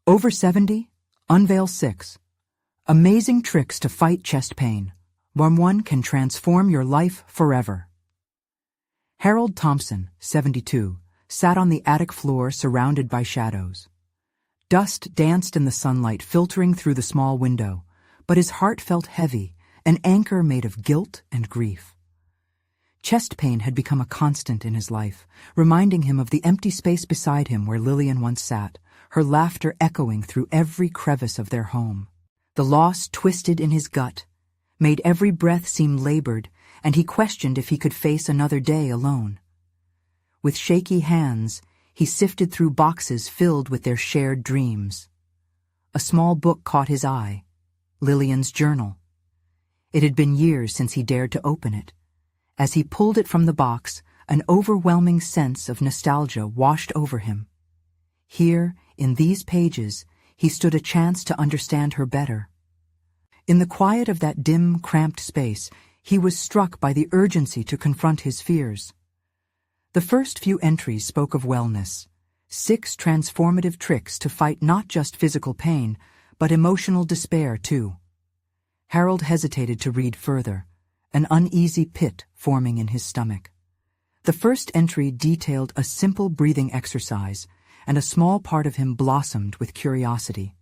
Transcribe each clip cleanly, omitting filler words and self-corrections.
Over 70? UNVEIL 6. Amazing tricks to fight chest pain. One can transform your life forever. Harold Thompson, 72, sat on the attic floor surrounded by shadows. Dust danced in the sunlight filtering through the small window, but his heart felt heavy, an anchor made of guilt and grief. Chest pain had become a constant in his life, reminding him of the empty space beside him where Lillian once sat, her laughter echoing through every crevice of their home. The loss twisted in his gut, made every breath seem labored, and he questioned if he could face another day alone. With shaky hands, he sifted through boxes filled with their shared dreams. A small book caught his eye, Lillian's journal. It had been years since he dared to open it. As he pulled it from the box, an overwhelming sense of nostalgia washed over him. Here, in these pages, he stood a chance to understand her better. In the quiet of that dim, cramped space, he was struck by the urgency to confront his fears. The first few entries spoke of wellness, 6 transformative tricks to fight not just physical pain, but emotional despair too. Harold hesitated to read further, an uneasy pit forming in his stomach. The first entry detailed a simple breathing exercise, and a small part of him blossomed with curiosity.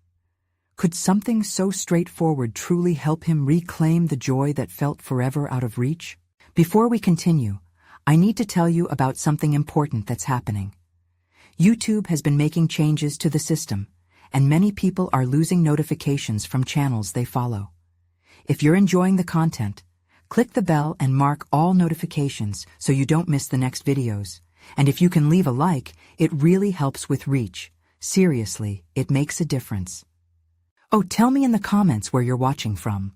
Could something so straightforward truly help him reclaim the joy that felt forever out of reach? Before we continue, I need to tell you about something important that's happening. YouTube has been making changes to the system, and many people are losing notifications from channels they follow. If you're enjoying the content, click the bell and mark all notifications so you don't miss the next videos. And if you can leave a like, it really helps with reach. Seriously, it makes a difference. Oh, tell me in the comments where you're watching from.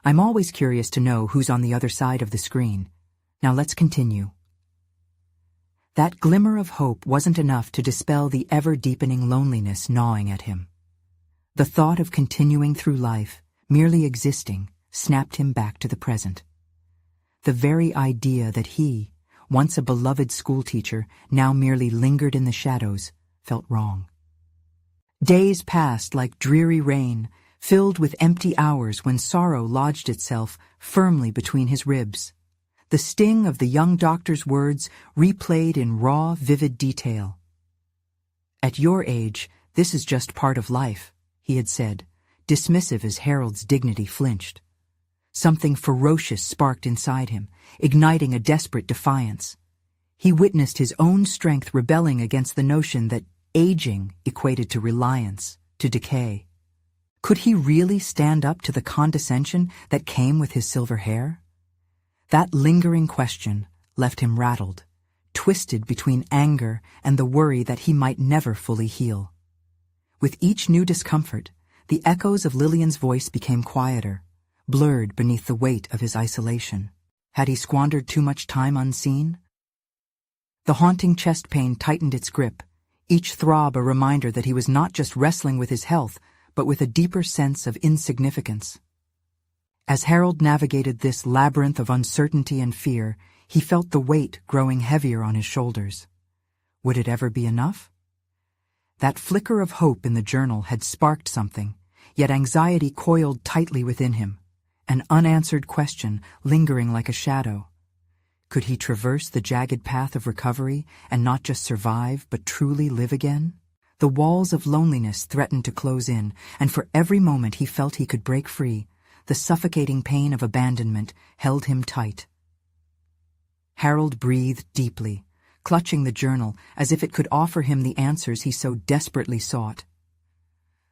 I'm always curious to know who's on the other side of the screen. Now let's continue. That glimmer of hope wasn't enough to dispel the ever-deepening loneliness gnawing at him. The thought of continuing through life, merely existing, snapped him back to the present. The very idea that he, once a beloved schoolteacher, now merely lingered in the shadows, felt wrong. Days passed like dreary rain, filled with empty hours when sorrow lodged itself firmly between his ribs. The sting of the young doctor's words replayed in raw, vivid detail. "At your age, this is just part of life," he had said, dismissive as Harold's dignity flinched. Something ferocious sparked inside him, igniting a desperate defiance. He witnessed his own strength rebelling against the notion that aging equated to reliance, to decay. Could he really stand up to the condescension that came with his silver hair? That lingering question left him rattled, twisted between anger and the worry that he might never fully heal. With each new discomfort, the echoes of Lillian's voice became quieter, blurred beneath the weight of his isolation. Had he squandered too much time unseen? The haunting chest pain tightened its grip, each throb a reminder that he was not just wrestling with his health, but with a deeper sense of insignificance. As Harold navigated this labyrinth of uncertainty and fear, he felt the weight growing heavier on his shoulders. Would it ever be enough? That flicker of hope in the journal had sparked something, yet anxiety coiled tightly within him, an unanswered question lingering like a shadow. Could he traverse the jagged path of recovery and not just survive, but truly live again? The walls of loneliness threatened to close in, and for every moment he felt he could break free, the suffocating pain of abandonment held him tight. Harold breathed deeply, clutching the journal as if it could offer him the answers he so desperately sought.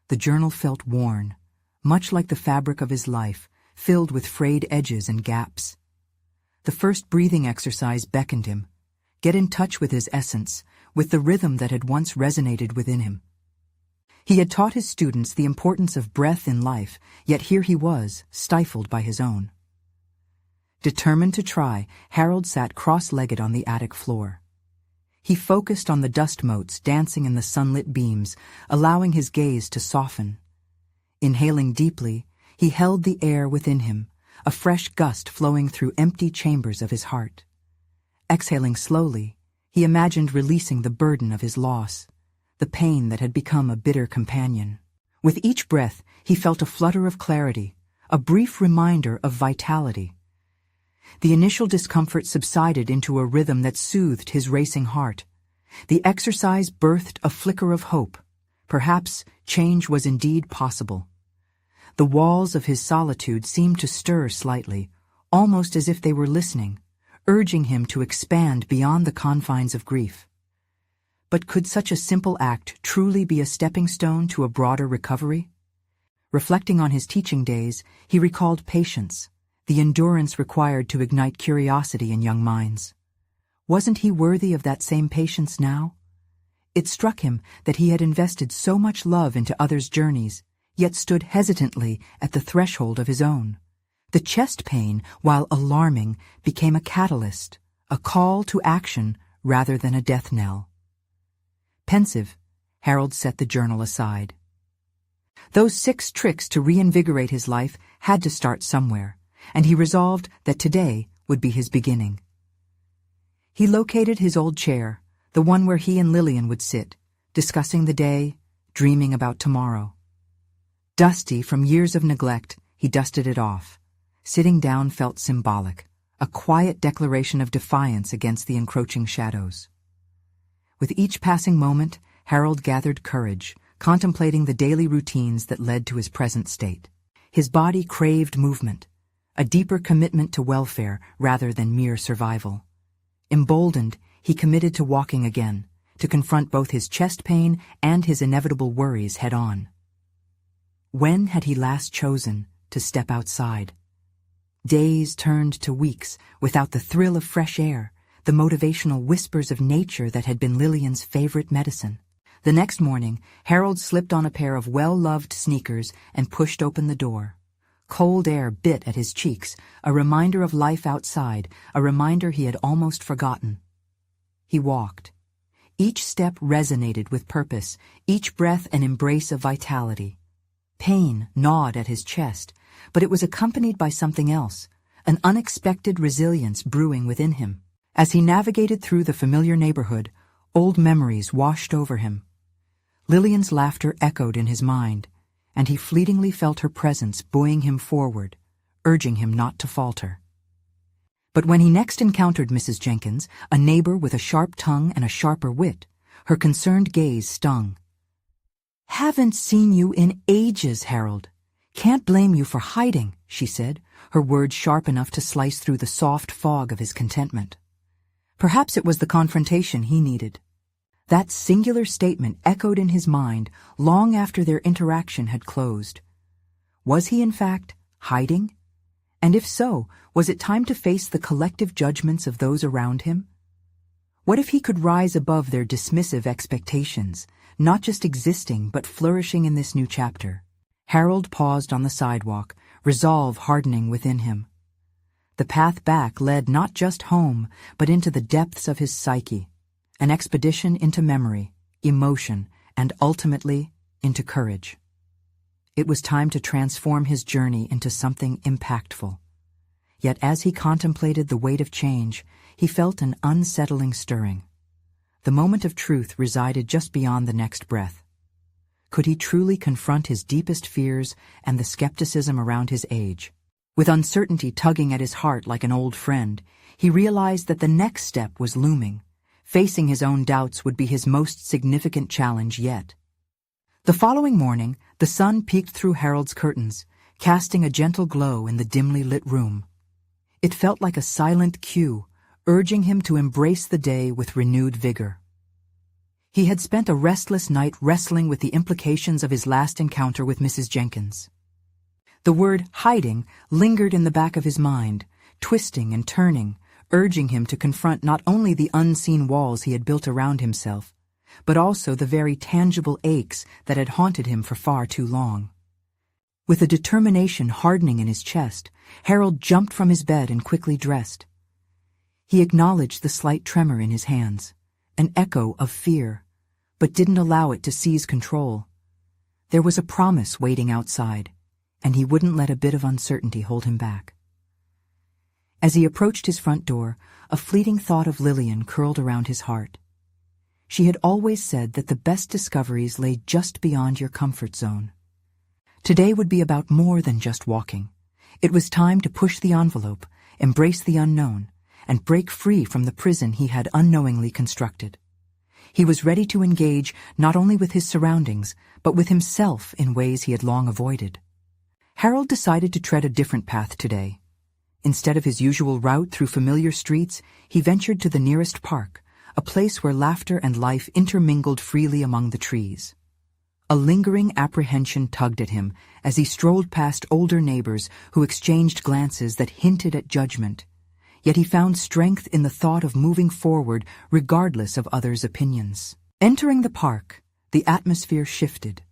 The journal felt worn, much like the fabric of his life, filled with frayed edges and gaps. The first breathing exercise beckoned him. Get in touch with his essence, with the rhythm that had once resonated within him. He had taught his students the importance of breath in life, yet here he was, stifled by his own. Determined to try, Harold sat cross-legged on the attic floor. He focused on the dust motes dancing in the sunlit beams, allowing his gaze to soften. Inhaling deeply, he held the air within him, a fresh gust flowing through empty chambers of his heart. Exhaling slowly, he imagined releasing the burden of his loss, the pain that had become a bitter companion. With each breath, he felt a flutter of clarity, a brief reminder of vitality. The initial discomfort subsided into a rhythm that soothed his racing heart. The exercise birthed a flicker of hope. Perhaps change was indeed possible. The walls of his solitude seemed to stir slightly, almost as if they were listening, urging him to expand beyond the confines of grief. But could such a simple act truly be a stepping stone to a broader recovery? Reflecting on his teaching days, he recalled patience, the endurance required to ignite curiosity in young minds. Wasn't he worthy of that same patience now? It struck him that he had invested so much love into others' journeys, yet stood hesitantly at the threshold of his own. The chest pain, while alarming, became a catalyst, a call to action rather than a death knell. Pensive, Harold set the journal aside. Those 6 tricks to reinvigorate his life had to start somewhere, and he resolved that today would be his beginning. He located his old chair, the one where he and Lillian would sit, discussing the day, dreaming about tomorrow. Dusty from years of neglect, he dusted it off. Sitting down felt symbolic, a quiet declaration of defiance against the encroaching shadows. With each passing moment, Harold gathered courage, contemplating the daily routines that led to his present state. His body craved movement, a deeper commitment to welfare rather than mere survival. Emboldened, he committed to walking again, to confront both his chest pain and his inevitable worries head-on. When had he last chosen to step outside? Days turned to weeks without the thrill of fresh air, the motivational whispers of nature that had been Lillian's favorite medicine. The next morning, Harold slipped on a pair of well-loved sneakers and pushed open the door. Cold air bit at his cheeks, a reminder of life outside, a reminder he had almost forgotten. He walked. Each step resonated with purpose, each breath an embrace of vitality. Pain gnawed at his chest, but it was accompanied by something else, an unexpected resilience brewing within him. As he navigated through the familiar neighborhood, old memories washed over him. Lillian's laughter echoed in his mind, and he fleetingly felt her presence buoying him forward, urging him not to falter. But when he next encountered Mrs. Jenkins, a neighbor with a sharp tongue and a sharper wit, her concerned gaze stung. "Haven't seen you in ages, Harold. Can't blame you for hiding," she said, her words sharp enough to slice through the soft fog of his contentment. Perhaps it was the confrontation he needed. That singular statement echoed in his mind long after their interaction had closed. Was he, in fact, hiding? And if so, was it time to face the collective judgments of those around him? What if he could rise above their dismissive expectations, not just existing but flourishing in this new chapter? Harold paused on the sidewalk, resolve hardening within him. The path back led not just home, but into the depths of his psyche, an expedition into memory, emotion, and ultimately into courage. It was time to transform his journey into something impactful. Yet as he contemplated the weight of change, he felt an unsettling stirring. The moment of truth resided just beyond the next breath. Could he truly confront his deepest fears and the skepticism around his age? With uncertainty tugging at his heart like an old friend, he realized that the next step was looming. Facing his own doubts would be his most significant challenge yet. The following morning, the sun peeked through Harold's curtains, casting a gentle glow in the dimly lit room. It felt like a silent cue, urging him to embrace the day with renewed vigor. He had spent a restless night wrestling with the implications of his last encounter with Mrs. Jenkins. The word hiding lingered in the back of his mind, twisting and turning, urging him to confront not only the unseen walls he had built around himself, but also the very tangible aches that had haunted him for far too long. With a determination hardening in his chest, Harold jumped from his bed and quickly dressed. He acknowledged the slight tremor in his hands, an echo of fear, but didn't allow it to seize control. There was a promise waiting outside, and he wouldn't let a bit of uncertainty hold him back. As he approached his front door, a fleeting thought of Lillian curled around his heart. She had always said that the best discoveries lay just beyond your comfort zone. Today would be about more than just walking. It was time to push the envelope, embrace the unknown, and break free from the prison he had unknowingly constructed. He was ready to engage not only with his surroundings, but with himself in ways he had long avoided. Harold decided to tread a different path today. Instead of his usual route through familiar streets, he ventured to the nearest park, a place where laughter and life intermingled freely among the trees. A lingering apprehension tugged at him as he strolled past older neighbors who exchanged glances that hinted at judgment. Yet he found strength in the thought of moving forward regardless of others' opinions. Entering the park, the atmosphere shifted.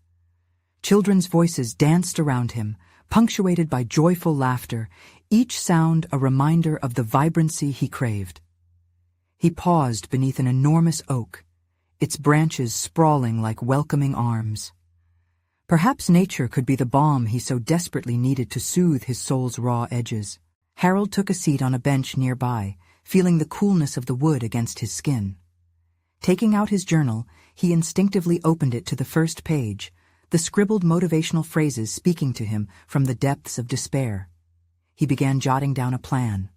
Children's voices danced around him, punctuated by joyful laughter, each sound a reminder of the vibrancy he craved. He paused beneath an enormous oak, its branches sprawling like welcoming arms. Perhaps nature could be the balm he so desperately needed to soothe his soul's raw edges. Harold took a seat on a bench nearby, feeling the coolness of the wood against his skin. Taking out his journal, he instinctively opened it to the first page, the scribbled motivational phrases speaking to him from the depths of despair. He began jotting down a plan.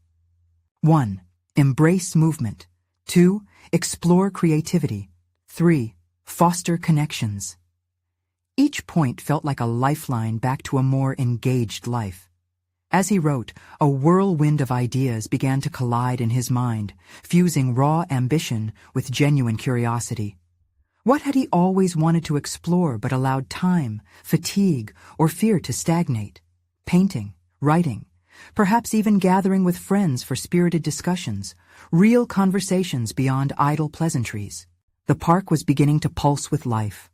1. Embrace movement. 2. Explore creativity. 3. Foster connections. Each point felt like a lifeline back to a more engaged life. As he wrote, a whirlwind of ideas began to collide in his mind, fusing raw ambition with genuine curiosity. What had he always wanted to explore but allowed time, fatigue, or fear to stagnate? Painting, writing, perhaps even gathering with friends for spirited discussions, real conversations beyond idle pleasantries. The park was beginning to pulse with life,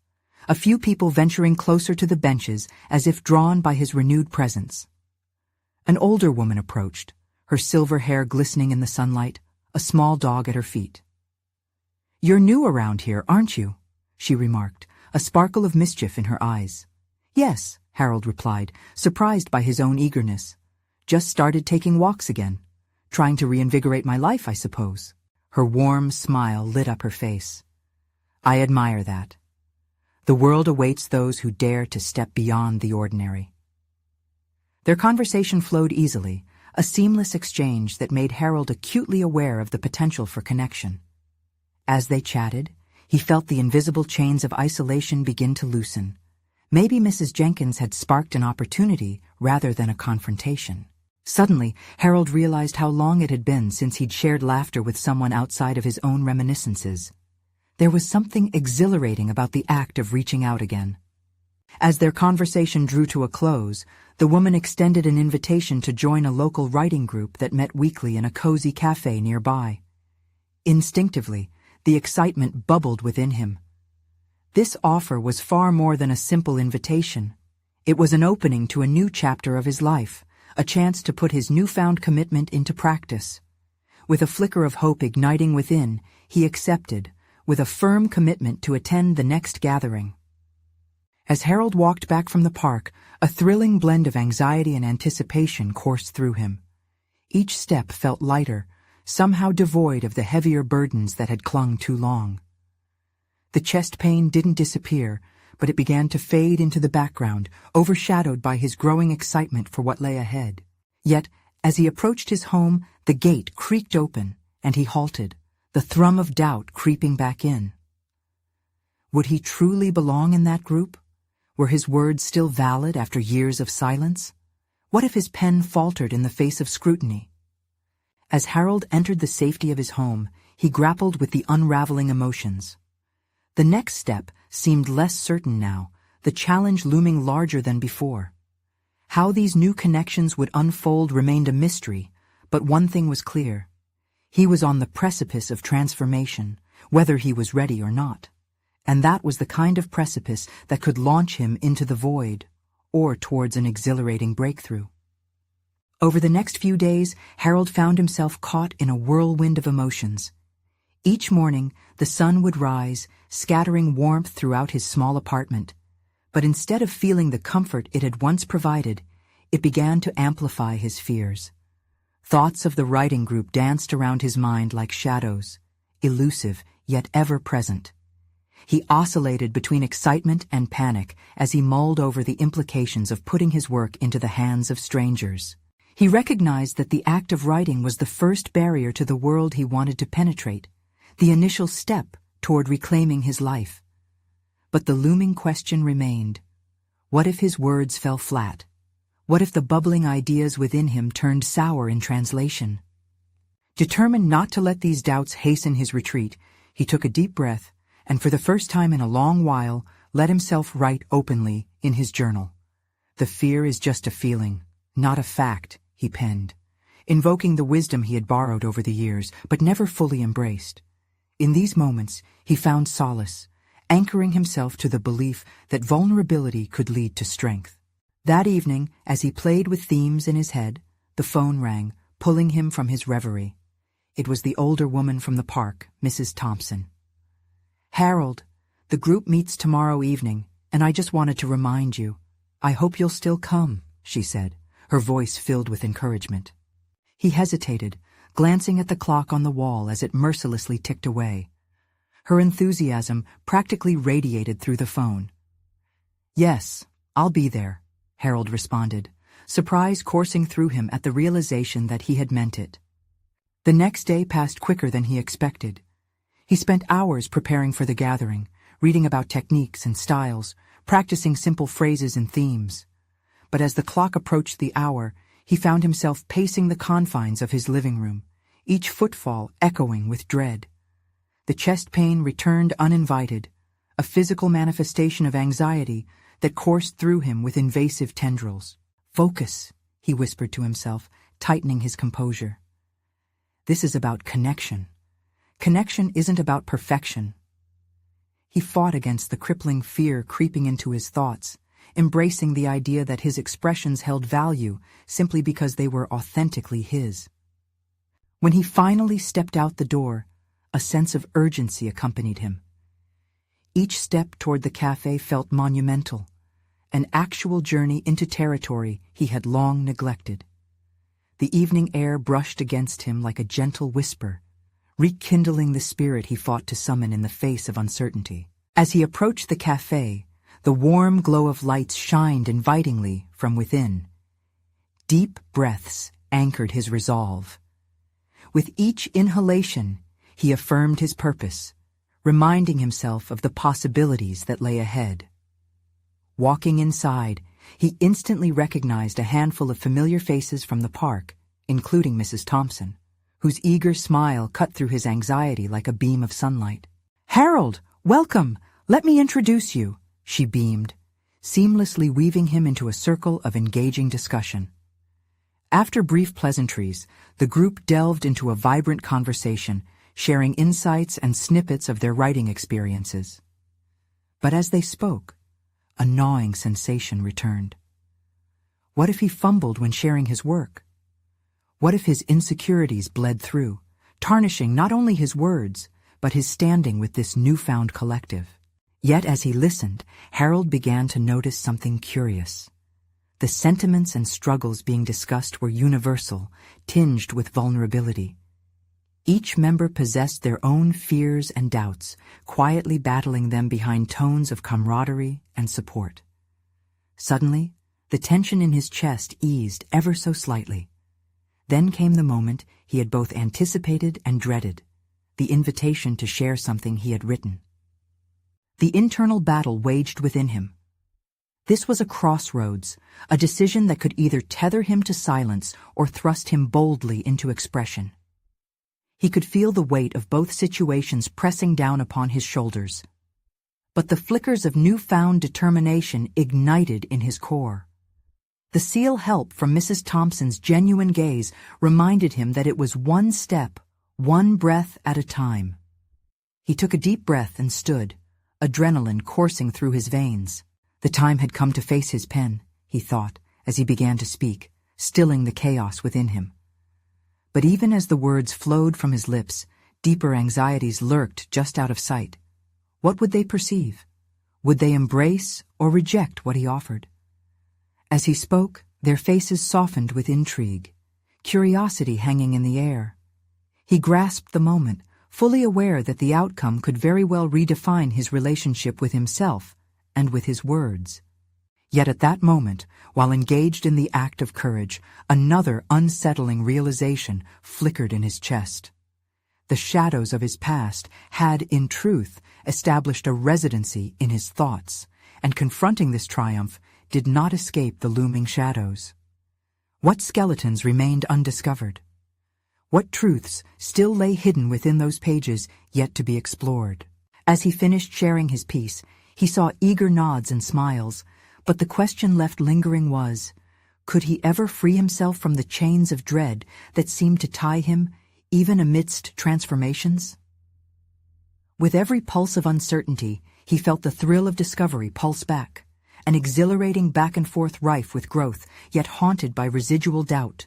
a few people venturing closer to the benches as if drawn by his renewed presence. An older woman approached, her silver hair glistening in the sunlight, a small dog at her feet. "You're new around here, aren't you?" she remarked, a sparkle of mischief in her eyes. "Yes," Harold replied, surprised by his own eagerness. "Just started taking walks again. Trying to reinvigorate my life, I suppose." Her warm smile lit up her face. "I admire that. The world awaits those who dare to step beyond the ordinary." Their conversation flowed easily, a seamless exchange that made Harold acutely aware of the potential for connection. As they chatted, he felt the invisible chains of isolation begin to loosen. Maybe Mrs. Jenkins had sparked an opportunity rather than a confrontation. Suddenly, Harold realized how long it had been since he'd shared laughter with someone outside of his own reminiscences. There was something exhilarating about the act of reaching out again. As their conversation drew to a close, the woman extended an invitation to join a local writing group that met weekly in a cozy cafe nearby. Instinctively, the excitement bubbled within him. This offer was far more than a simple invitation. It was an opening to a new chapter of his life, a chance to put his newfound commitment into practice. With a flicker of hope igniting within, he accepted, with a firm commitment to attend the next gathering. As Harold walked back from the park, a thrilling blend of anxiety and anticipation coursed through him. Each step felt lighter, somehow devoid of the heavier burdens that had clung too long. The chest pain didn't disappear, but it began to fade into the background, overshadowed by his growing excitement for what lay ahead. Yet, as he approached his home, the gate creaked open, and he halted, the thrum of doubt creeping back in. Would he truly belong in that group? Were his words still valid after years of silence? What if his pen faltered in the face of scrutiny? As Harold entered the safety of his home, he grappled with the unraveling emotions. The next step seemed less certain now, the challenge looming larger than before. How these new connections would unfold remained a mystery, but one thing was clear. He was on the precipice of transformation, whether he was ready or not. And that was the kind of precipice that could launch him into the void, or towards an exhilarating breakthrough. Over the next few days, Harold found himself caught in a whirlwind of emotions. Each morning, the sun would rise, scattering warmth throughout his small apartment. But instead of feeling the comfort it had once provided, it began to amplify his fears. Thoughts of the writing group danced around his mind like shadows, elusive yet ever present. He oscillated between excitement and panic as he mulled over the implications of putting his work into the hands of strangers. He recognized that the act of writing was the first barrier to the world he wanted to penetrate, the initial step toward reclaiming his life. But the looming question remained. What if his words fell flat? What if the bubbling ideas within him turned sour in translation? Determined not to let these doubts hasten his retreat, he took a deep breath and for the first time in a long while let himself write openly in his journal. "The fear is just a feeling, not a fact," he penned, invoking the wisdom he had borrowed over the years but never fully embraced. In these moments he found solace, anchoring himself to the belief that vulnerability could lead to strength. That evening, as he played with themes in his head, the phone rang, pulling him from his reverie. It was the older woman from the park, Mrs. Thompson. "Harold, the group meets tomorrow evening, and I just wanted to remind you. I hope you'll still come," she said, her voice filled with encouragement. He hesitated, glancing at the clock on the wall as it mercilessly ticked away. Her enthusiasm practically radiated through the phone. "Yes, I'll be there," Harold responded, surprise coursing through him at the realization that he had meant it. The next day passed quicker than he expected. He spent hours preparing for the gathering, reading about techniques and styles, practicing simple phrases and themes. But as the clock approached the hour, he found himself pacing the confines of his living room, each footfall echoing with dread. The chest pain returned uninvited, a physical manifestation of anxiety that coursed through him with invasive tendrils. "Focus," he whispered to himself, tightening his composure. "This is about connection. Connection isn't about perfection." He fought against the crippling fear creeping into his thoughts, embracing the idea that his expressions held value simply because they were authentically his. When he finally stepped out the door, a sense of urgency accompanied him. Each step toward the cafe felt monumental, an actual journey into territory he had long neglected. The evening air brushed against him like a gentle whisper, rekindling the spirit he fought to summon in the face of uncertainty. As he approached the cafe, the warm glow of lights shined invitingly from within. Deep breaths anchored his resolve. With each inhalation, he affirmed his purpose, reminding himself of the possibilities that lay ahead. Walking inside, he instantly recognized a handful of familiar faces from the park, including Mrs. Thompson, whose eager smile cut through his anxiety like a beam of sunlight. "Harold, welcome! Let me introduce you," she beamed, seamlessly weaving him into a circle of engaging discussion. After brief pleasantries, the group delved into a vibrant conversation, sharing insights and snippets of their writing experiences. But as they spoke, a gnawing sensation returned. What if he fumbled when sharing his work? What if his insecurities bled through, tarnishing not only his words, but his standing with this newfound collective? Yet as he listened, Harold began to notice something curious. The sentiments and struggles being discussed were universal, tinged with vulnerability. Each member possessed their own fears and doubts, quietly battling them behind tones of camaraderie and support. Suddenly, the tension in his chest eased ever so slightly. Then came the moment he had both anticipated and dreaded, the invitation to share something he had written. The internal battle waged within him. This was a crossroads, a decision that could either tether him to silence or thrust him boldly into expression. He could feel the weight of both situations pressing down upon his shoulders. But the flickers of newfound determination ignited in his core. The seal help from Mrs. Thompson's genuine gaze reminded him that it was one step, one breath at a time. He took a deep breath and stood, adrenaline coursing through his veins. The time had come to face his pen, he thought, as he began to speak, stilling the chaos within him. But even as the words flowed from his lips, deeper anxieties lurked just out of sight. What would they perceive? Would they embrace or reject what he offered? As he spoke, their faces softened with intrigue, curiosity hanging in the air. He grasped the moment, fully aware that the outcome could very well redefine his relationship with himself and with his words. Yet at that moment, while engaged in the act of courage, another unsettling realization flickered in his chest. The shadows of his past had, in truth, established a residency in his thoughts, and confronting this triumph did not escape the looming shadows. What skeletons remained undiscovered? What truths still lay hidden within those pages yet to be explored? As he finished sharing his piece, he saw eager nods and smiles, but the question left lingering was, could he ever free himself from the chains of dread that seemed to tie him, even amidst transformations? With every pulse of uncertainty, he felt the thrill of discovery pulse back, an exhilarating back-and-forth rife with growth, yet haunted by residual doubt.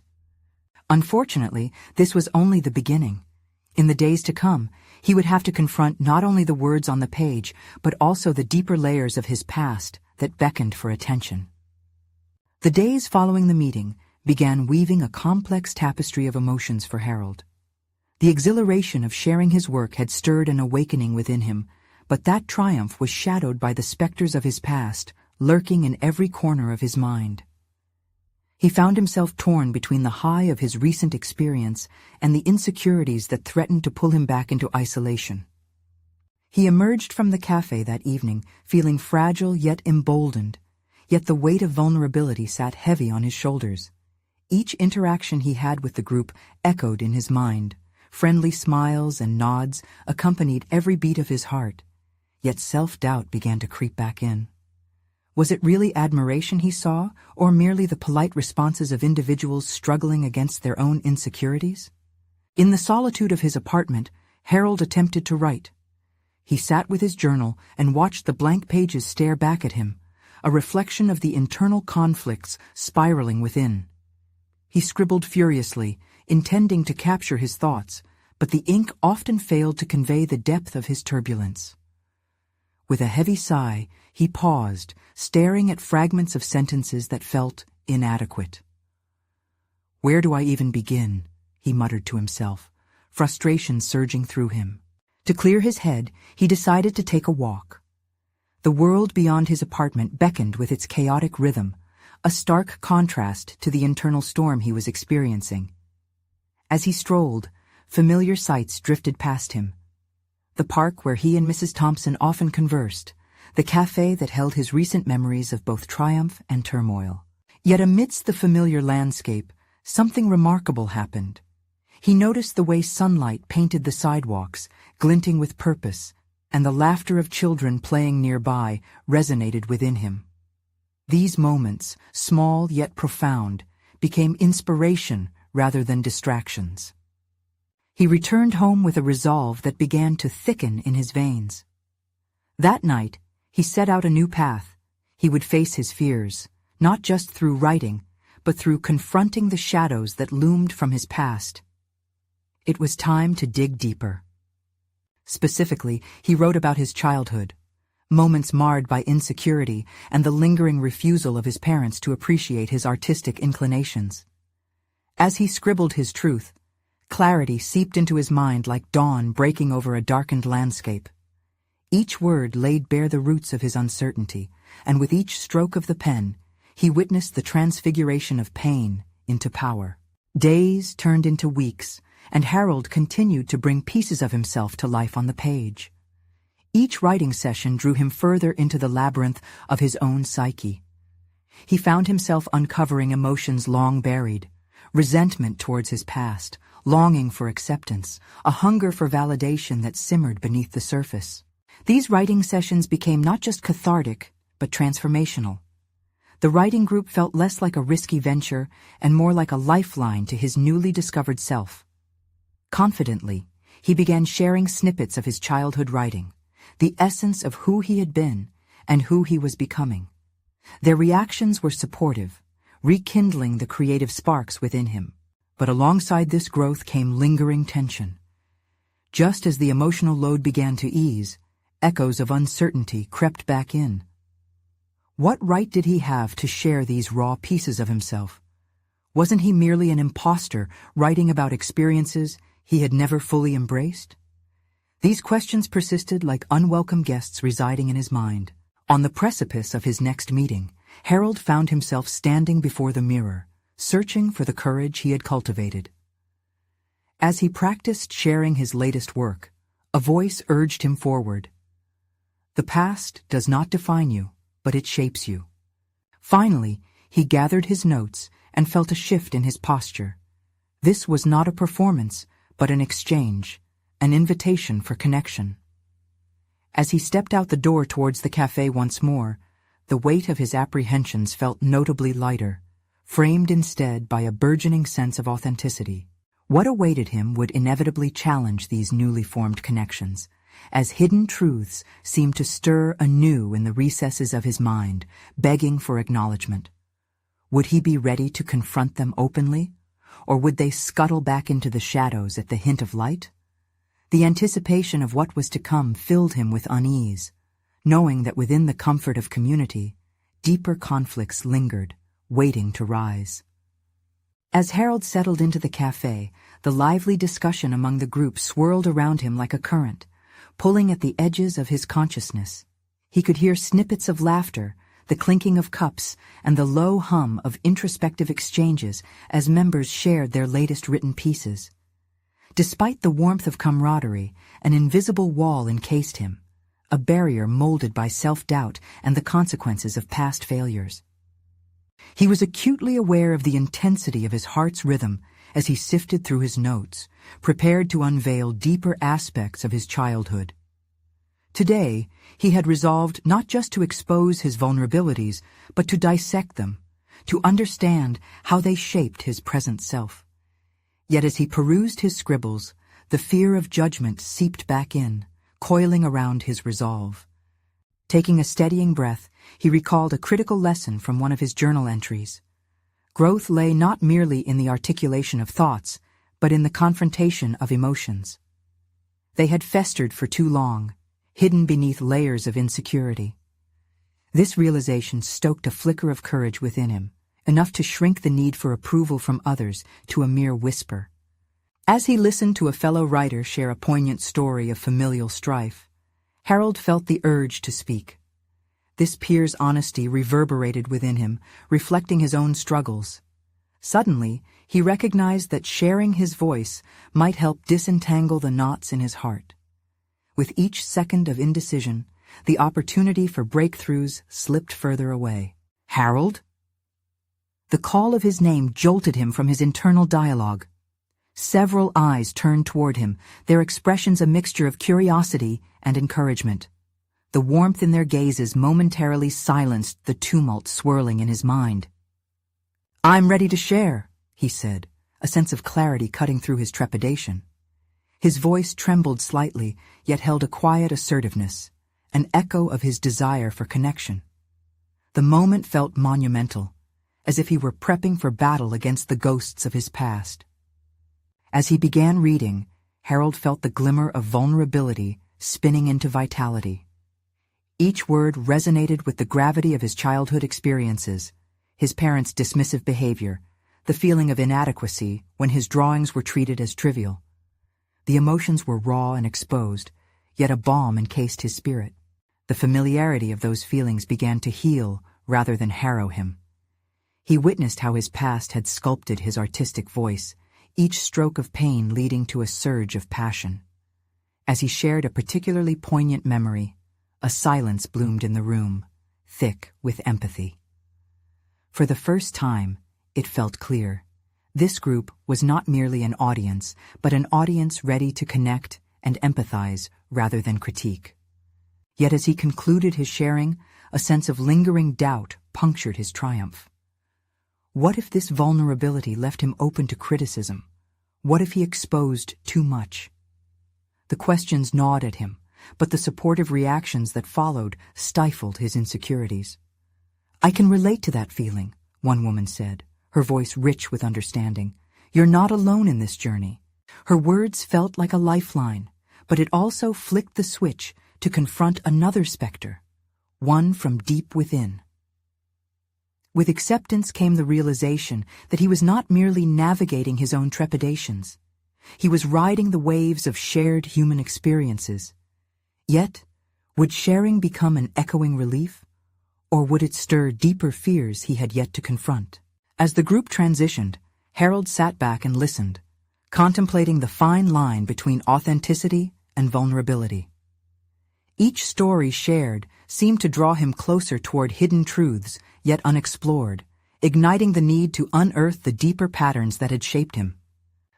Unfortunately, this was only the beginning. In the days to come, he would have to confront not only the words on the page, but also the deeper layers of his past that beckoned for attention. The days following the meeting began weaving a complex tapestry of emotions for Harold. The exhilaration of sharing his work had stirred an awakening within him, but that triumph was shadowed by the specters of his past, lurking in every corner of his mind. He found himself torn between the high of his recent experience and the insecurities that threatened to pull him back into isolation. He emerged from the cafe that evening, feeling fragile yet emboldened, yet the weight of vulnerability sat heavy on his shoulders. Each interaction he had with the group echoed in his mind. Friendly smiles and nods accompanied every beat of his heart, yet self-doubt began to creep back in. Was it really admiration he saw, or merely the polite responses of individuals struggling against their own insecurities? In the solitude of his apartment, Harold attempted to write. He sat with his journal and watched the blank pages stare back at him, a reflection of the internal conflicts spiraling within. He scribbled furiously, intending to capture his thoughts, but the ink often failed to convey the depth of his turbulence. With a heavy sigh, he paused, staring at fragments of sentences that felt inadequate. "Where do I even begin?" he muttered to himself, frustration surging through him. To clear his head, he decided to take a walk. The world beyond his apartment beckoned with its chaotic rhythm, a stark contrast to the internal storm he was experiencing. As he strolled, familiar sights drifted past him. The park where he and Mrs. Thompson often conversed, the cafe that held his recent memories of both triumph and turmoil. Yet amidst the familiar landscape, something remarkable happened. He noticed the way sunlight painted the sidewalks, glinting with purpose, and the laughter of children playing nearby resonated within him. These moments, small yet profound, became inspiration rather than distractions. He returned home with a resolve that began to thicken in his veins. That night, he set out a new path. He would face his fears, not just through writing, but through confronting the shadows that loomed from his past. It was time to dig deeper. Specifically, he wrote about his childhood, moments marred by insecurity and the lingering refusal of his parents to appreciate his artistic inclinations. As he scribbled his truth, clarity seeped into his mind like dawn breaking over a darkened landscape. Each word laid bare the roots of his uncertainty, and with each stroke of the pen, he witnessed the transfiguration of pain into power. Days turned into weeks, and Harold continued to bring pieces of himself to life on the page. Each writing session drew him further into the labyrinth of his own psyche. He found himself uncovering emotions long buried, resentment towards his past, longing for acceptance, a hunger for validation that simmered beneath the surface. These writing sessions became not just cathartic, but transformational. The writing group felt less like a risky venture and more like a lifeline to his newly discovered self. Confidently, he began sharing snippets of his childhood writing, the essence of who he had been and who he was becoming. Their reactions were supportive, rekindling the creative sparks within him. But alongside this growth came lingering tension. Just as the emotional load began to ease, echoes of uncertainty crept back in. What right did he have to share these raw pieces of himself? Wasn't he merely an imposter writing about experiences he had never fully embraced? These questions persisted like unwelcome guests residing in his mind. On the precipice of his next meeting, Harold found himself standing before the mirror, searching for the courage he had cultivated. As he practiced sharing his latest work, a voice urged him forward. The past does not define you, but it shapes you. Finally, he gathered his notes and felt a shift in his posture. This was not a performance, but an exchange, an invitation for connection. As he stepped out the door towards the cafe once more, the weight of his apprehensions felt notably lighter, framed instead by a burgeoning sense of authenticity. What awaited him would inevitably challenge these newly formed connections, as hidden truths seemed to stir anew in the recesses of his mind, begging for acknowledgement. Would he be ready to confront them openly, or would they scuttle back into the shadows at the hint of light? The anticipation of what was to come filled him with unease, knowing that within the comfort of community, deeper conflicts lingered, waiting to rise. As Harold settled into the cafe, the lively discussion among the group swirled around him like a current, pulling at the edges of his consciousness. He could hear snippets of laughter, the clinking of cups, and the low hum of introspective exchanges as members shared their latest written pieces. Despite the warmth of camaraderie, an invisible wall encased him, a barrier molded by self-doubt and the consequences of past failures. He was acutely aware of the intensity of his heart's rhythm as he sifted through his notes, prepared to unveil deeper aspects of his childhood. Today, he had resolved not just to expose his vulnerabilities, but to dissect them, to understand how they shaped his present self. Yet as he perused his scribbles, the fear of judgment seeped back in, coiling around his resolve. Taking a steadying breath, he recalled a critical lesson from one of his journal entries. Growth lay not merely in the articulation of thoughts, but in the confrontation of emotions. They had festered for too long, hidden beneath layers of insecurity. This realization stoked a flicker of courage within him, enough to shrink the need for approval from others to a mere whisper. As he listened to a fellow writer share a poignant story of familial strife, Harold felt the urge to speak. This peer's honesty reverberated within him, reflecting his own struggles. Suddenly, he recognized that sharing his voice might help disentangle the knots in his heart. With each second of indecision, the opportunity for breakthroughs slipped further away. "Harold?" The call of his name jolted him from his internal dialogue. Several eyes turned toward him, their expressions a mixture of curiosity and encouragement. The warmth in their gazes momentarily silenced the tumult swirling in his mind. "I'm ready to share," he said, a sense of clarity cutting through his trepidation. His voice trembled slightly, yet held a quiet assertiveness, an echo of his desire for connection. The moment felt monumental, as if he were prepping for battle against the ghosts of his past. As he began reading, Harold felt the glimmer of vulnerability spinning into vitality. Each word resonated with the gravity of his childhood experiences, his parents' dismissive behavior, the feeling of inadequacy when his drawings were treated as trivial. The emotions were raw and exposed, yet a balm encased his spirit. The familiarity of those feelings began to heal rather than harrow him. He witnessed how his past had sculpted his artistic voice, each stroke of pain leading to a surge of passion. As he shared a particularly poignant memory, a silence bloomed in the room, thick with empathy. For the first time, it felt clear. This group was not merely an audience, but an audience ready to connect and empathize rather than critique. Yet as he concluded his sharing, a sense of lingering doubt punctured his triumph. What if this vulnerability left him open to criticism? What if he exposed too much? The questions gnawed at him, but the supportive reactions that followed stifled his insecurities. "I can relate to that feeling," one woman said, her voice rich with understanding. "You're not alone in this journey." Her words felt like a lifeline, but it also flicked the switch to confront another specter, one from deep within. With acceptance came the realization that he was not merely navigating his own trepidations. He was riding the waves of shared human experiences. Yet, would sharing become an echoing relief? Or would it stir deeper fears he had yet to confront? As the group transitioned, Harold sat back and listened, contemplating the fine line between authenticity and vulnerability. Each story shared seemed to draw him closer toward hidden truths, yet unexplored, igniting the need to unearth the deeper patterns that had shaped him.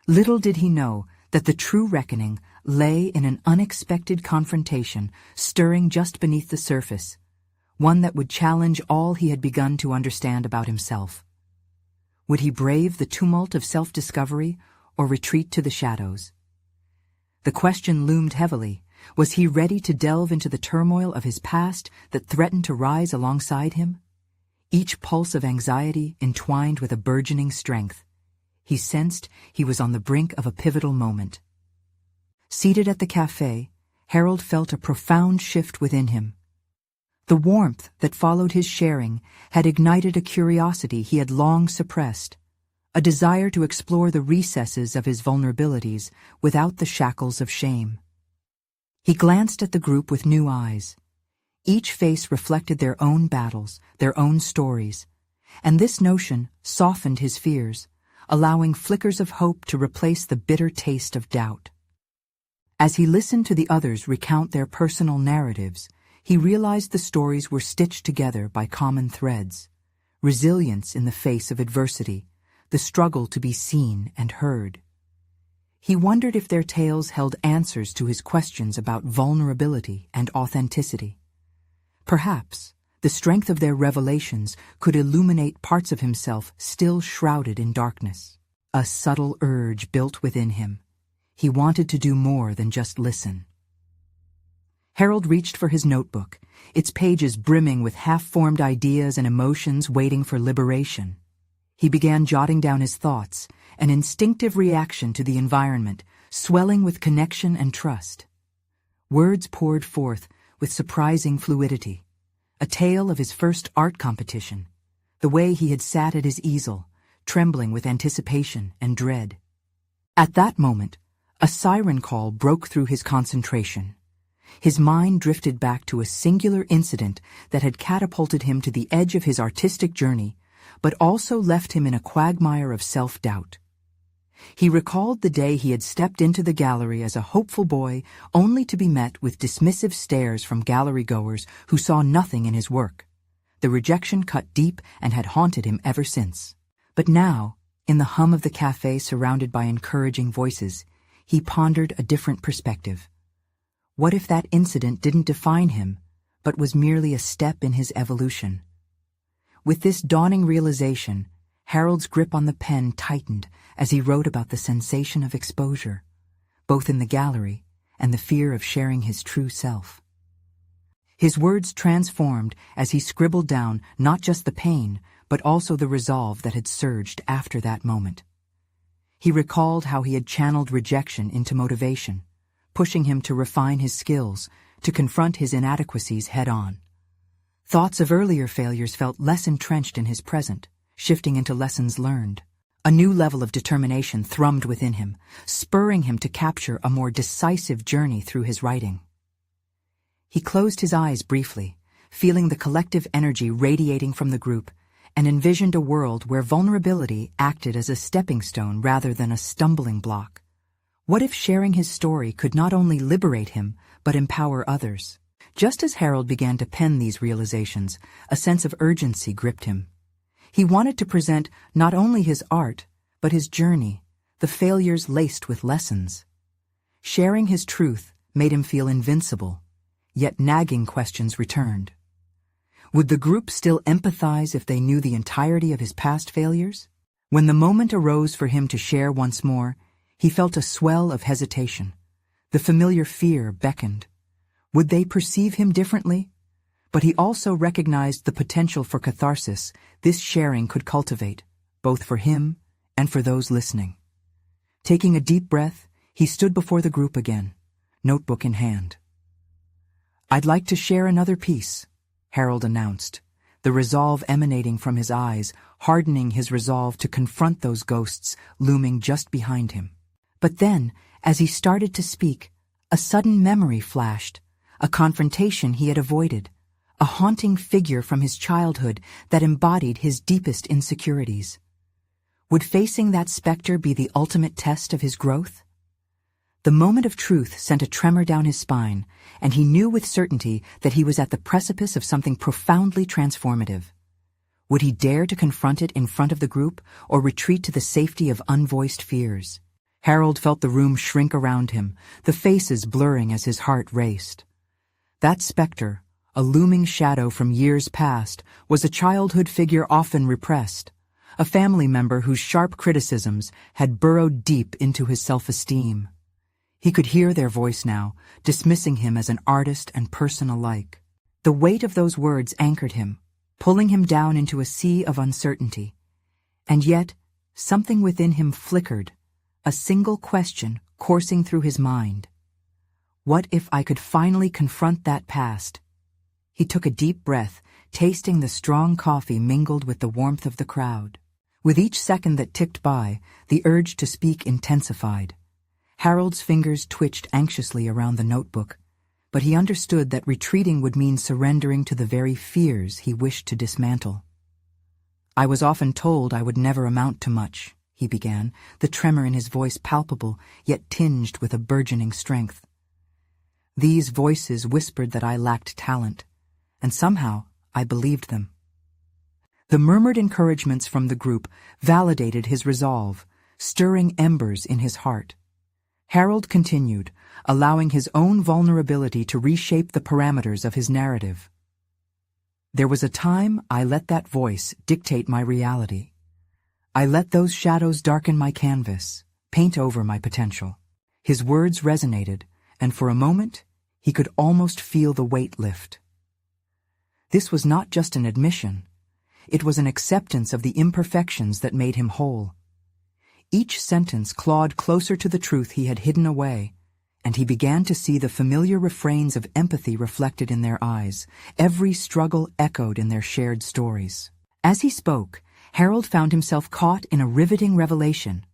Little did he know that the true reckoning lay in an unexpected confrontation stirring just beneath the surface, one that would challenge all he had begun to understand about himself. Would he brave the tumult of self-discovery or retreat to the shadows? The question loomed heavily. Was he ready to delve into the turmoil of his past that threatened to rise alongside him? Each pulse of anxiety entwined with a burgeoning strength. He sensed he was on the brink of a pivotal moment. Seated at the cafe, Harold felt a profound shift within him. The warmth that followed his sharing had ignited a curiosity he had long suppressed, a desire to explore the recesses of his vulnerabilities without the shackles of shame. He glanced at the group with new eyes. Each face reflected their own battles, their own stories, and this notion softened his fears, allowing flickers of hope to replace the bitter taste of doubt. As he listened to the others recount their personal narratives, he realized the stories were stitched together by common threads: resilience in the face of adversity, the struggle to be seen and heard. He wondered if their tales held answers to his questions about vulnerability and authenticity. Perhaps the strength of their revelations could illuminate parts of himself still shrouded in darkness. A subtle urge built within him. He wanted to do more than just listen. Harold reached for his notebook, its pages brimming with half-formed ideas and emotions waiting for liberation. He began jotting down his thoughts, an instinctive reaction to the environment, swelling with connection and trust. Words poured forth with surprising fluidity. A tale of his first art competition, the way he had sat at his easel, trembling with anticipation and dread. At that moment, a siren call broke through his concentration. His mind drifted back to a singular incident that had catapulted him to the edge of his artistic journey, but also left him in a quagmire of self-doubt. He recalled the day he had stepped into the gallery as a hopeful boy, only to be met with dismissive stares from gallery-goers who saw nothing in his work. The rejection cut deep and had haunted him ever since. But now, in the hum of the cafe surrounded by encouraging voices, he pondered a different perspective. What if that incident didn't define him, but was merely a step in his evolution? With this dawning realization, Harold's grip on the pen tightened as he wrote about the sensation of exposure, both in the gallery and the fear of sharing his true self. His words transformed as he scribbled down not just the pain, but also the resolve that had surged after that moment. He recalled how he had channeled rejection into motivation, pushing him to refine his skills, to confront his inadequacies head-on. Thoughts of earlier failures felt less entrenched in his present, shifting into lessons learned. A new level of determination thrummed within him, spurring him to capture a more decisive journey through his writing. He closed his eyes briefly, feeling the collective energy radiating from the group, and envisioned a world where vulnerability acted as a stepping stone rather than a stumbling block. What if sharing his story could not only liberate him, but empower others? Just as Harold began to pen these realizations, a sense of urgency gripped him. He wanted to present not only his art, but his journey, the failures laced with lessons. Sharing his truth made him feel invincible, yet nagging questions returned. Would the group still empathize if they knew the entirety of his past failures? When the moment arose for him to share once more, he felt a swell of hesitation. The familiar fear beckoned. Would they perceive him differently? But he also recognized the potential for catharsis this sharing could cultivate, both for him and for those listening. Taking a deep breath, he stood before the group again, notebook in hand. "I'd like to share another piece," Harold announced, the resolve emanating from his eyes, hardening his resolve to confront those ghosts looming just behind him. But then, as he started to speak, a sudden memory flashed, a confrontation he had avoided, a haunting figure from his childhood that embodied his deepest insecurities. Would facing that specter be the ultimate test of his growth? The moment of truth sent a tremor down his spine, and he knew with certainty that he was at the precipice of something profoundly transformative. Would he dare to confront it in front of the group, or retreat to the safety of unvoiced fears? Harold felt the room shrink around him, the faces blurring as his heart raced. That specter, a looming shadow from years past, was a childhood figure often repressed, a family member whose sharp criticisms had burrowed deep into his self-esteem. He could hear their voice now, dismissing him as an artist and person alike. The weight of those words anchored him, pulling him down into a sea of uncertainty. And yet, something within him flickered, a single question coursing through his mind. What if I could finally confront that past? He took a deep breath, tasting the strong coffee mingled with the warmth of the crowd. With each second that ticked by, the urge to speak intensified. Harold's fingers twitched anxiously around the notebook, but he understood that retreating would mean surrendering to the very fears he wished to dismantle. I was often told I would never amount to much, he began, the tremor in his voice palpable, yet tinged with a burgeoning strength. These voices whispered that I lacked talent, and somehow I believed them. The murmured encouragements from the group validated his resolve, stirring embers in his heart. Harold continued, allowing his own vulnerability to reshape the parameters of his narrative. There was a time I let that voice dictate my reality. I let those shadows darken my canvas, paint over my potential. His words resonated, and for a moment, he could almost feel the weight lift. This was not just an admission. It was an acceptance of the imperfections that made him whole. Each sentence clawed closer to the truth he had hidden away, and he began to see the familiar refrains of empathy reflected in their eyes, every struggle echoed in their shared stories. As he spoke, Harold found himself caught in a riveting revelation.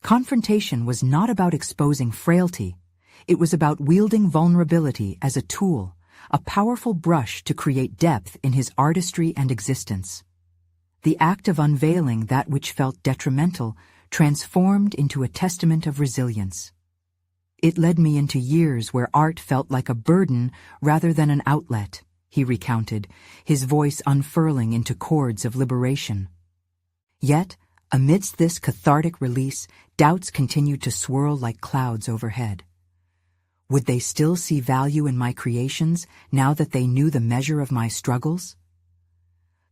Confrontation was not about exposing frailty. It was about wielding vulnerability as a tool, a powerful brush to create depth in his artistry and existence. The act of unveiling that which felt detrimental transformed into a testament of resilience. It led me into years where art felt like a burden rather than an outlet, he recounted, his voice unfurling into chords of liberation. Yet, amidst this cathartic release, doubts continued to swirl like clouds overhead. Would they still see value in my creations now that they knew the measure of my struggles?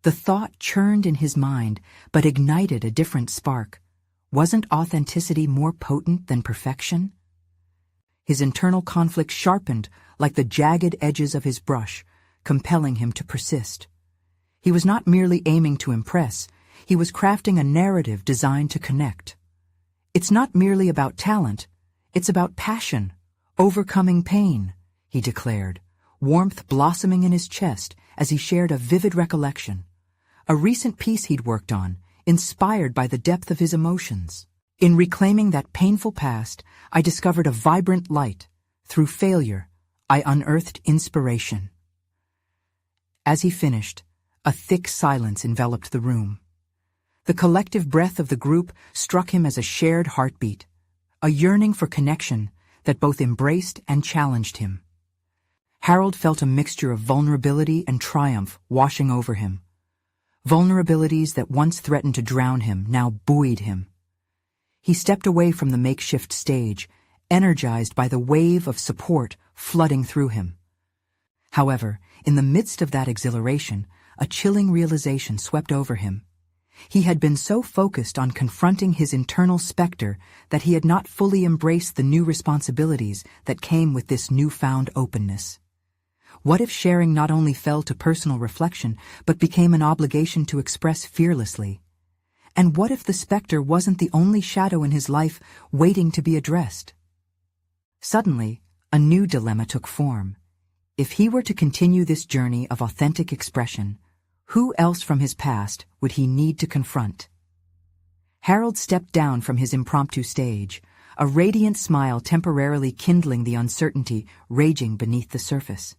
The thought churned in his mind, but ignited a different spark. Wasn't authenticity more potent than perfection? His internal conflict sharpened like the jagged edges of his brush, compelling him to persist. He was not merely aiming to impress, he was crafting a narrative designed to connect. It's not merely about talent, it's about passion, overcoming pain, he declared, warmth blossoming in his chest as he shared a vivid recollection. A recent piece he'd worked on, inspired by the depth of his emotions. In reclaiming that painful past, I discovered a vibrant light. Through failure, I unearthed inspiration. As he finished, a thick silence enveloped the room. The collective breath of the group struck him as a shared heartbeat, a yearning for connection that both embraced and challenged him. Harold felt a mixture of vulnerability and triumph washing over him. Vulnerabilities that once threatened to drown him now buoyed him. He stepped away from the makeshift stage, energized by the wave of support flooding through him. However, in the midst of that exhilaration, a chilling realization swept over him. He had been so focused on confronting his internal specter that he had not fully embraced the new responsibilities that came with this newfound openness. What if sharing not only fell to personal reflection, but became an obligation to express fearlessly? And what if the specter wasn't the only shadow in his life waiting to be addressed? Suddenly, a new dilemma took form. If he were to continue this journey of authentic expression, who else from his past would he need to confront? Harold stepped down from his impromptu stage, a radiant smile temporarily kindling the uncertainty raging beneath the surface.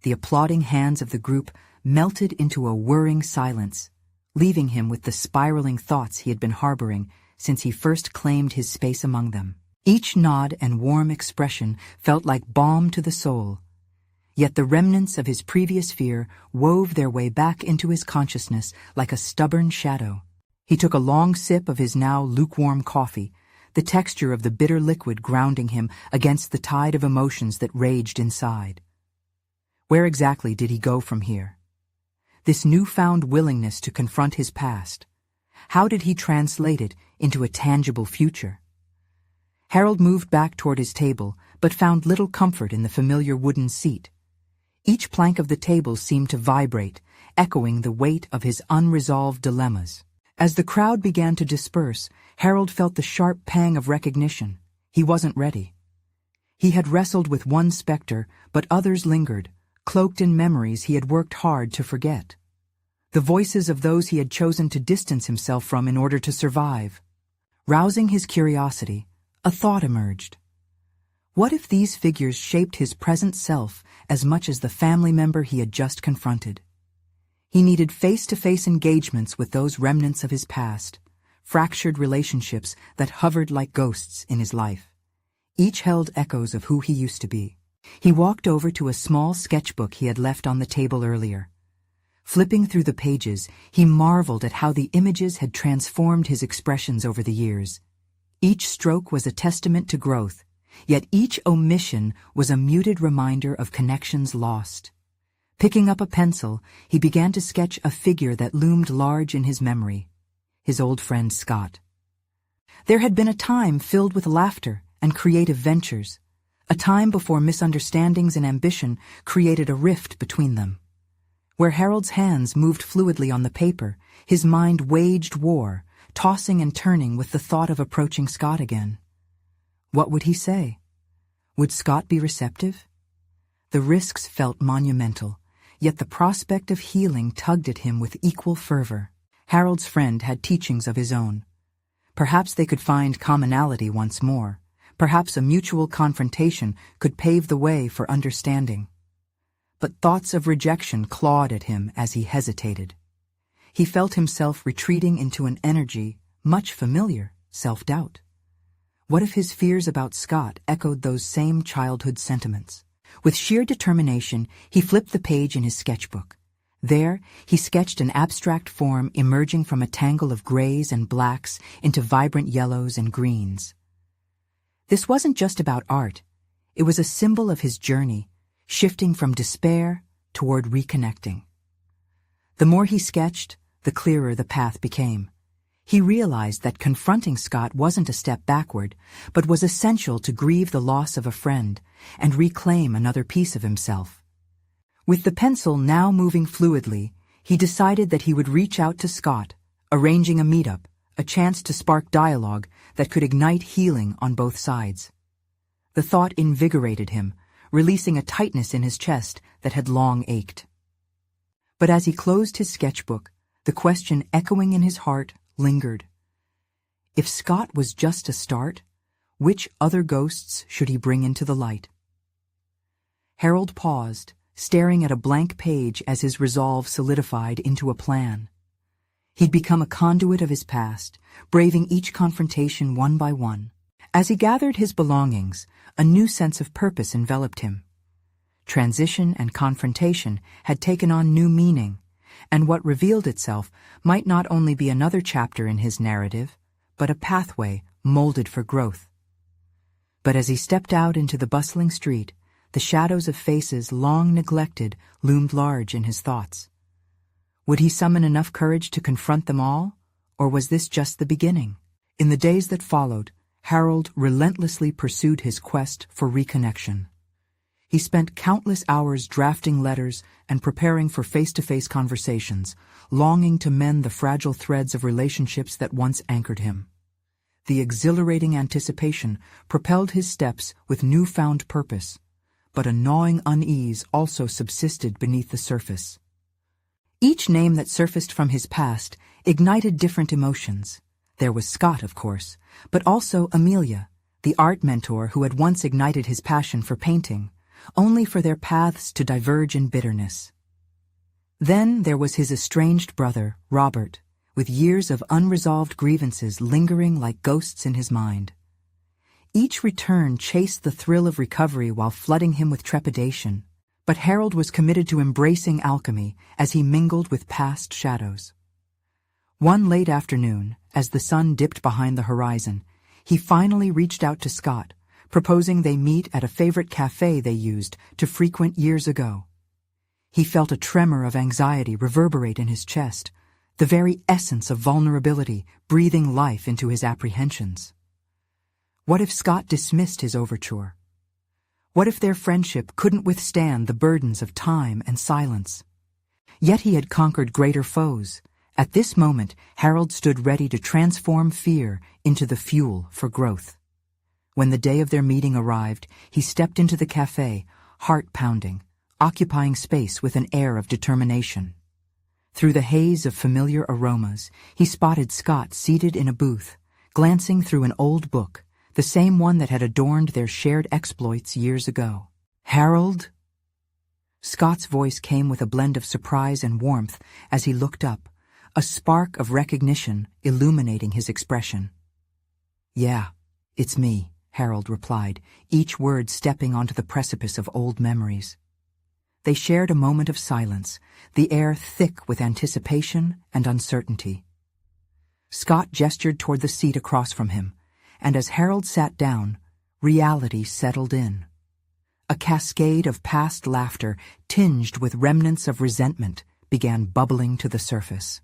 The applauding hands of the group melted into a whirring silence, leaving him with the spiraling thoughts he had been harboring since he first claimed his space among them. Each nod and warm expression felt like balm to the soul, yet the remnants of his previous fear wove their way back into his consciousness like a stubborn shadow. He took a long sip of his now lukewarm coffee, the texture of the bitter liquid grounding him against the tide of emotions that raged inside. Where exactly did he go from here? This newfound willingness to confront his past, how did he translate it into a tangible future? Harold moved back toward his table, but found little comfort in the familiar wooden seat. Each plank of the table seemed to vibrate, echoing the weight of his unresolved dilemmas. As the crowd began to disperse, Harold felt the sharp pang of recognition. He wasn't ready. He had wrestled with one specter, but others lingered, cloaked in memories he had worked hard to forget. The voices of those he had chosen to distance himself from in order to survive. Rousing his curiosity, a thought emerged. What if these figures shaped his present self as much as the family member he had just confronted? He needed face-to-face engagements with those remnants of his past, fractured relationships that hovered like ghosts in his life. Each held echoes of who he used to be. He walked over to a small sketchbook he had left on the table earlier. Flipping through the pages, he marveled at how the images had transformed his expressions over the years. Each stroke was a testament to growth, yet each omission was a muted reminder of connections lost. Picking up a pencil, he began to sketch a figure that loomed large in his memory, his old friend Scott. There had been a time filled with laughter and creative ventures, a time before misunderstandings and ambition created a rift between them. Where Harold's hands moved fluidly on the paper, his mind waged war, tossing and turning with the thought of approaching Scott again. What would he say? Would Scott be receptive? The risks felt monumental, yet the prospect of healing tugged at him with equal fervor. Harold's friend had teachings of his own. Perhaps they could find commonality once more. Perhaps a mutual confrontation could pave the way for understanding. But thoughts of rejection clawed at him as he hesitated. He felt himself retreating into an energy, much familiar, self-doubt. What if his fears about Scott echoed those same childhood sentiments? With sheer determination, he flipped the page in his sketchbook. There, he sketched an abstract form emerging from a tangle of grays and blacks into vibrant yellows and greens. This wasn't just about art. It was a symbol of his journey, shifting from despair toward reconnecting. The more he sketched, the clearer the path became. He realized that confronting Scott wasn't a step backward, but was essential to grieve the loss of a friend and reclaim another piece of himself. With the pencil now moving fluidly, he decided that he would reach out to Scott, arranging a meetup, a chance to spark dialogue that could ignite healing on both sides. The thought invigorated him, releasing a tightness in his chest that had long ached. But as he closed his sketchbook, the question echoing in his heart lingered. If Scott was just a start, which other ghosts should he bring into the light? Harold paused, staring at a blank page as his resolve solidified into a plan. He'd become a conduit of his past, braving each confrontation one by one. As he gathered his belongings, a new sense of purpose enveloped him. Transition and confrontation had taken on new meaning, and what revealed itself might not only be another chapter in his narrative, but a pathway molded for growth. But as he stepped out into the bustling street, the shadows of faces long neglected loomed large in his thoughts. Would he summon enough courage to confront them all, or was this just the beginning? In the days that followed, Harold relentlessly pursued his quest for reconnection. He spent countless hours drafting letters and preparing for face-to-face conversations, longing to mend the fragile threads of relationships that once anchored him. The exhilarating anticipation propelled his steps with newfound purpose, but a gnawing unease also subsisted beneath the surface. Each name that surfaced from his past ignited different emotions. There was Scott, of course, but also Amelia, the art mentor who had once ignited his passion for painting, only for their paths to diverge in bitterness. Then there was his estranged brother, Robert, with years of unresolved grievances lingering like ghosts in his mind. Each return chased the thrill of recovery while flooding him with trepidation, but Harold was committed to embracing alchemy as he mingled with past shadows. One late afternoon, as the sun dipped behind the horizon, he finally reached out to Scott, proposing they meet at a favorite cafe they used to frequent years ago. He felt a tremor of anxiety reverberate in his chest, the very essence of vulnerability breathing life into his apprehensions. What if Scott dismissed his overture? What if their friendship couldn't withstand the burdens of time and silence? Yet he had conquered greater foes. At this moment, Harold stood ready to transform fear into the fuel for growth. When the day of their meeting arrived, he stepped into the cafe, heart pounding, occupying space with an air of determination. Through the haze of familiar aromas, he spotted Scott seated in a booth, glancing through an old book, the same one that had adorned their shared exploits years ago. "Harold?" Scott's voice came with a blend of surprise and warmth as he looked up, a spark of recognition illuminating his expression. "Yeah, it's me," Harold replied, each word stepping onto the precipice of old memories. They shared a moment of silence, the air thick with anticipation and uncertainty. Scott gestured toward the seat across from him, and as Harold sat down, reality settled in. A cascade of past laughter, tinged with remnants of resentment, began bubbling to the surface.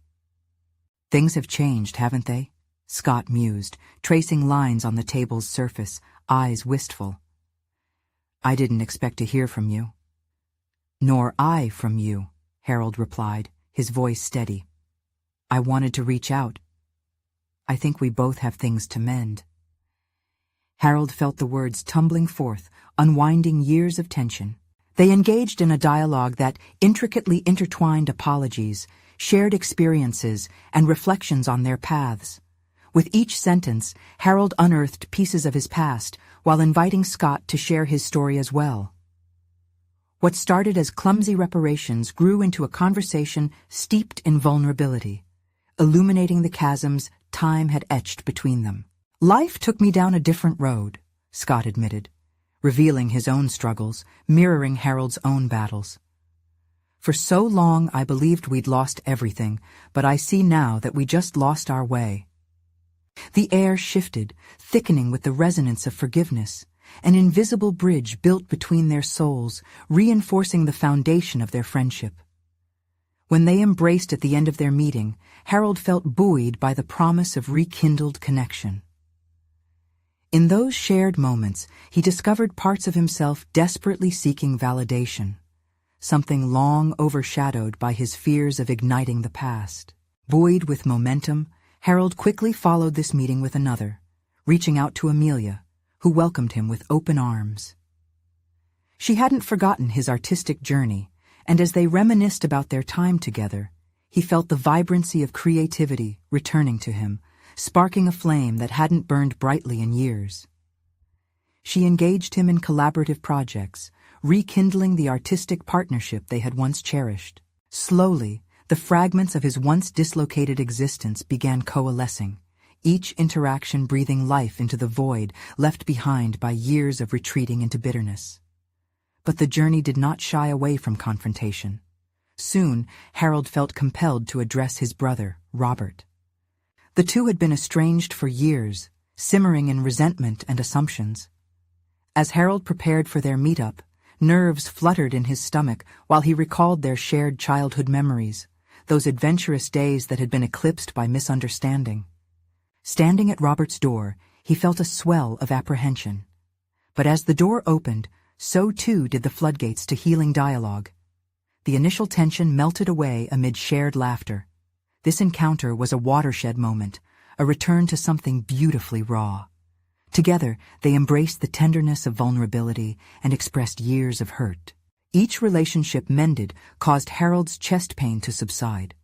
"Things have changed, haven't they?" Scott mused, tracing lines on the table's surface, eyes wistful. "I didn't expect to hear from you." "Nor I from you," Harold replied, his voice steady. "I wanted to reach out. I think we both have things to mend." Harold felt the words tumbling forth, unwinding years of tension. They engaged in a dialogue that intricately intertwined apologies, shared experiences, and reflections on their paths. With each sentence, Harold unearthed pieces of his past while inviting Scott to share his story as well. What started as clumsy reparations grew into a conversation steeped in vulnerability, illuminating the chasms time had etched between them. "Life took me down a different road," Scott admitted, revealing his own struggles, mirroring Harold's own battles. "For so long I believed we'd lost everything, but I see now that we just lost our way." The air shifted, thickening with the resonance of forgiveness, an invisible bridge built between their souls, reinforcing the foundation of their friendship. When they embraced at the end of their meeting, Harold felt buoyed by the promise of rekindled connection. In those shared moments, he discovered parts of himself desperately seeking validation, something long overshadowed by his fears of igniting the past. Buoyed with momentum, Harold quickly followed this meeting with another, reaching out to Amelia, who welcomed him with open arms. She hadn't forgotten his artistic journey, and as they reminisced about their time together, he felt the vibrancy of creativity returning to him, sparking a flame that hadn't burned brightly in years. She engaged him in collaborative projects, rekindling the artistic partnership they had once cherished. Slowly, the fragments of his once dislocated existence began coalescing, each interaction breathing life into the void left behind by years of retreating into bitterness. But the journey did not shy away from confrontation. Soon, Harold felt compelled to address his brother, Robert. The two had been estranged for years, simmering in resentment and assumptions. As Harold prepared for their meetup, nerves fluttered in his stomach while he recalled their shared childhood memories, those adventurous days that had been eclipsed by misunderstanding. Standing at Robert's door, he felt a swell of apprehension. But as the door opened, so too did the floodgates to healing dialogue. The initial tension melted away amid shared laughter. This encounter was a watershed moment, a return to something beautifully raw. Together, they embraced the tenderness of vulnerability and expressed years of hurt. Each relationship mended caused Harold's chest pain to subside.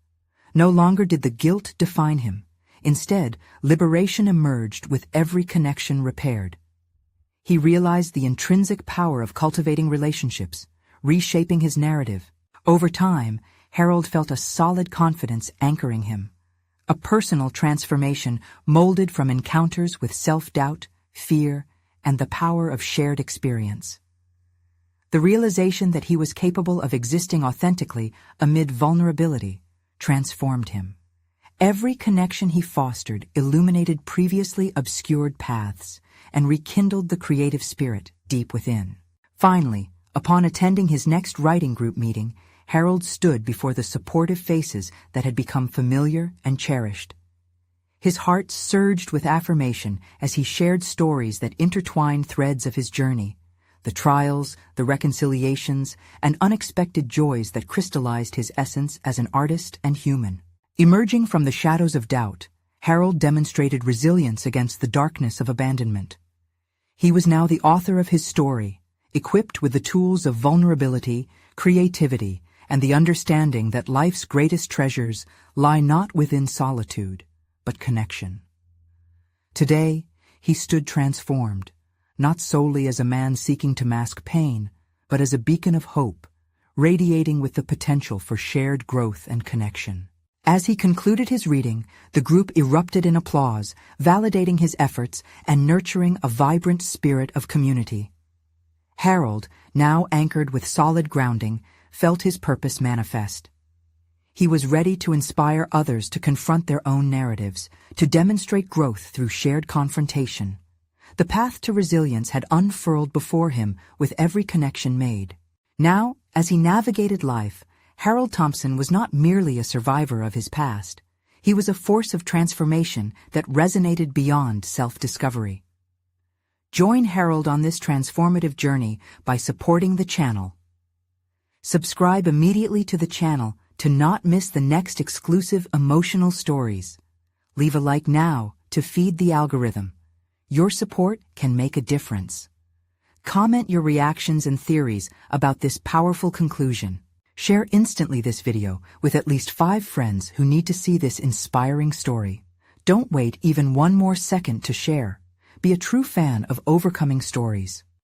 No longer did the guilt define him. Instead, liberation emerged with every connection repaired. He realized the intrinsic power of cultivating relationships, reshaping his narrative. Over time, Harold felt a solid confidence anchoring him, a personal transformation molded from encounters with self-doubt, fear, and the power of shared experience. The realization that he was capable of existing authentically amid vulnerability transformed him. Every connection he fostered illuminated previously obscured paths and rekindled the creative spirit deep within. Finally, upon attending his next writing group meeting, Harold stood before the supportive faces that had become familiar and cherished. His heart surged with affirmation as he shared stories that intertwined threads of his journey, the trials, the reconciliations, and unexpected joys that crystallized his essence as an artist and human. Emerging from the shadows of doubt, Harold demonstrated resilience against the darkness of abandonment. He was now the author of his story, equipped with the tools of vulnerability, creativity, and the understanding that life's greatest treasures lie not within solitude, but connection. Today, he stood transformed, not solely as a man seeking to mask pain, but as a beacon of hope, radiating with the potential for shared growth and connection. As he concluded his reading, the group erupted in applause, validating his efforts and nurturing a vibrant spirit of community. Harold, now anchored with solid grounding, felt his purpose manifest. He was ready to inspire others to confront their own narratives, to demonstrate growth through shared confrontation. The path to resilience had unfurled before him with every connection made. Now, as he navigated life, Harold Thompson was not merely a survivor of his past. He was a force of transformation that resonated beyond self-discovery. Join Harold on this transformative journey by supporting the channel. Subscribe immediately to the channel to not miss the next exclusive emotional stories. Leave a like now to feed the algorithm. Your support can make a difference. Comment your reactions and theories about this powerful conclusion. Share instantly this video with at least 5 friends who need to see this inspiring story. Don't wait even one more second to share. Be a true fan of overcoming stories.